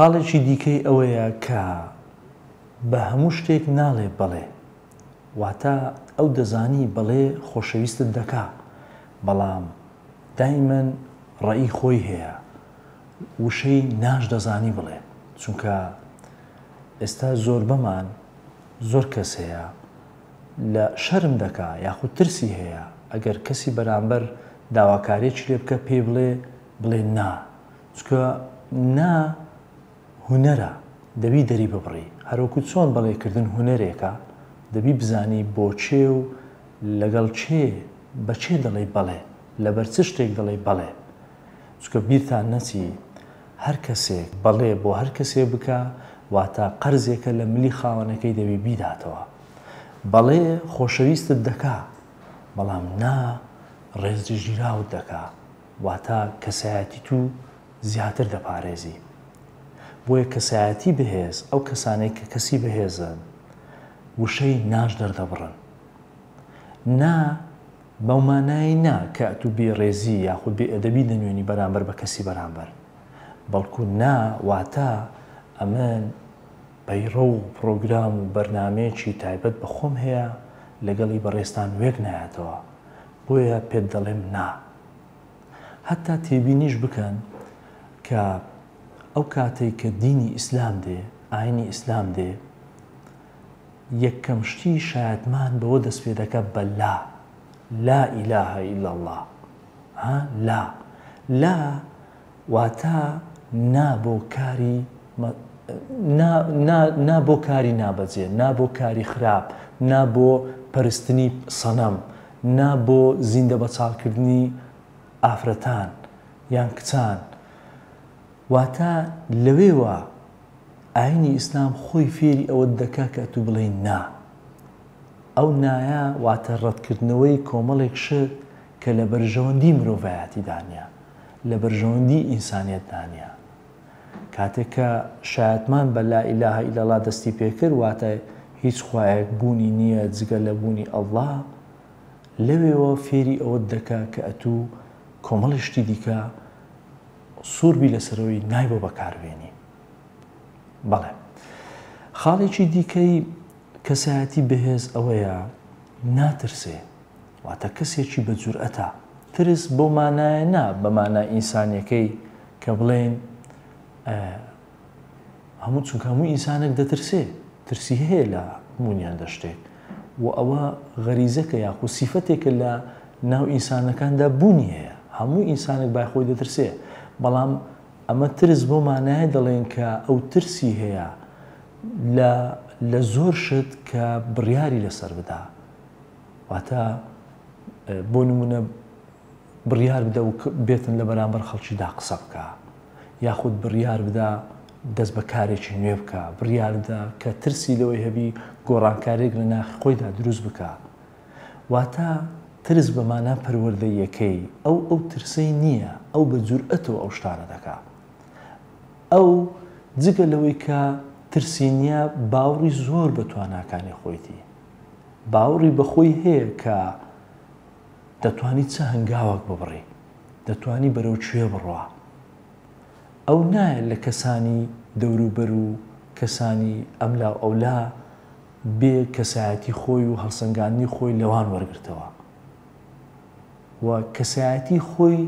خاڵێکی دیکەی ئەوەیە کە بە هەموو شتێک ناڵێ بەڵێ، واتە ئەو دەزانی بەڵێ خۆشەویستت دەکا، بەڵام دایمەن ڕێی خۆی هەیە، وشەی ناش دەزانی بڵێ. چونکە ئێستا زۆر بەمان زۆر کەس هەیە لە شەرم دەکا یاخود ترسی هەیە ئەگەر کەسی بەرامبەر داواکاریەکی لێ بکە پێی بڵێ نا، چونکە نا هونەرە، دەبی دەری ببڕی. هەروەکو چۆن بەڵێکردن هونەرێکە، دەبی بزانی بۆچێ و لەگەڵ چێ بەچێ دەڵێ بەڵێ، لەبەر چ شتێک دەڵێ بەڵێ. چونکە بیرتان نەچی هەر کەسێک بەڵێ بۆ هەر کەسێ بکە واتە قەرزێکە لە ملی خاوەنەکەی دەبی بیداتەوە. بەڵێ خۆشەویستت دەکا، بەڵام نا ڕێزژیراوت دەکا، واتە کەسایەتی تو زیاتر دەپارێزی. بۆیە کەسایەتی بەهێز ئەو کەسانەی کە کەسی بەهێزن وشەی ناش دەردەبڕن. نا بەو مانای نا کە ئەتوو بێڕێزی یاخود بێئەدەبی دەنوێنی بەرامبەر بە کەسی بەرامبەر، بەڵکو نا واتە ئەمن بەیڕە و پرۆگرام و بەرنامەیەکی تایبەت بە خۆم هەیە لەگەڵی بەڕێستان وێک نایەتەوە، بۆیە پێت دەڵێم نا. هەتا تێبینیش بکەن کە ئەو کاتێک کە دینی ئیسلام دێ، ئاینی ئیسلام دێ، یەکەم شتی شایەتمان بەوە دەست پێ دەکات بە لا ئیلاهە ئیلا الله. لا واتە نا بۆ کاری نا بۆ کاری نابەجێ، نا بۆ کاری خراپ، نا بۆ پەرستنی سەنەم، نا بۆ زیندە بەچاڵکردنی ئافرەتان یان کچان. واتە لەوێوە ئاینی ئیسلام خۆی فێری ئەوەت دەکا کە تو بڵێ نا. ئەو نایە واتە ڕەتکردنەوەی کۆمەڵێک شت کە لە بەرژەوەندی مرۆڤایەتی دانیە، لە بەرژەوەندی ئینسانیەت دانیە. کاتێک کە شایەتمان بە لا ئیلاهە ئیلا الله دەستی پێکرد، واتە هیچ خوایەک بوونی نییە جگە لە بوونی ئەڵڵا، لەوێەوە فێری ئەوەت دەکا کە ئەتوو کۆمەڵی شتی دیکە سووربی لەسەرەوەی نای بۆ بەکاربێنی. بەڵێ خاڵێکی دیکەی کەسایەتی بەهێز ئەوەیە ناترسێ، واتە کەسێکی بە جورئەتە. ترس بۆ مانایە نا بە مانای ئینسانیەکەی کە بڵێن هەموو، چونکە هەموو ئینسانێک دەترسێ، ترسی هەیە لە هەموویان دەشتێک، و ئەوە غەریزەکە یاخود سیفەتێکە لە ناو ئینسانەکاندا بوونی هەیە. هەموو ئینسانێک بای خۆی دەترسێ، بەڵام ئەمە ترس بۆ مانایە دەڵێن کە ئەو ترسی هەیە لە زۆر شت کە بڕیاری لەسەر بدا. واتە بۆ نمونە بڕیار بدە و بێتن لە بەرامبەر خەڵکیدا قسە بکە، یاخود بڕیار بدا دەست بە کارێکی نوێ بکە، بڕیار بدە کە ترسی لەوەی هەبی گۆڕانکارێک لە ناخی خۆیدا دروست بکە. واتە ترس بەمانە پەروەردەیەکەی ئەو ترسەی نییە، ئەو بە جورئەتەوە ئەو شتانە دەکا. ئەو جگە لەوەی کە ترسی نییە، باوەڕی زۆر بە تواناکانی خۆیتی، باوەڕی بەخۆی هەیە کە دەتوانیت چه هەنگاوەک ببڕی، دەتوانی بەرەو کوێ بڕوا. ئەو نایە لە کەسانی دەوروبەر و کەسانی ئەملا و ئەولا بێ کەسایەتی خۆی و هەڵسەنگاندنی خۆی لەوان وەرگرتەوە، و کەسایەتی خۆی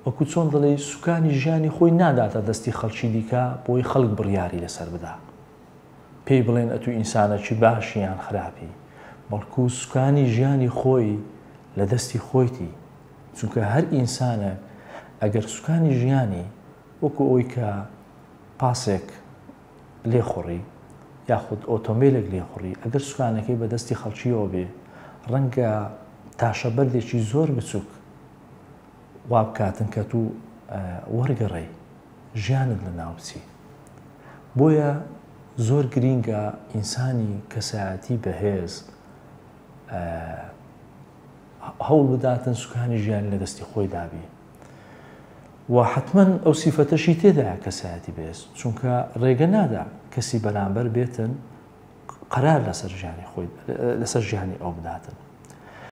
وەکو چۆن دەڵێ سوکانی ژیانی خۆی ناداتە دەستی خەڵکی دیکە بۆی خەڵک بڕیاری لەسەر بدا، پێی بڵێن ئەتوو ئینسانەکی باشی یان خراپی، بەڵکو سوکانی ژیانی خۆی لە دەستی خۆیتی. چونکە هەر ئینسانە ئەگەر سوکانی ژیانی وەکو ئەوی کە پاسێک لێخۆڕی یاخود ئۆتۆمبیلێک لێخۆڕی، ئەگەر سوکانەکەی بە دەستی خەڵکیەوە بێ، ڕەنگە تاشە بەردێکی زۆر بچووک وا بکاتن کە تو وەرگەڕێی ژیانت لە ناو بچی. بۆیە زۆر گرینگە ئینسانی کەسایەتی بەهێز هەوڵ بداتن سوکانی ژیان لە دەستی خۆی دابی، و حتمما ئەو سیفەتەشی تێدایە کەسایەتی بەهێز، چونکە ڕێگە نادا کەسی بەرامبەر بێتن قەرار لەسەر ژیانی ئەو بداتن.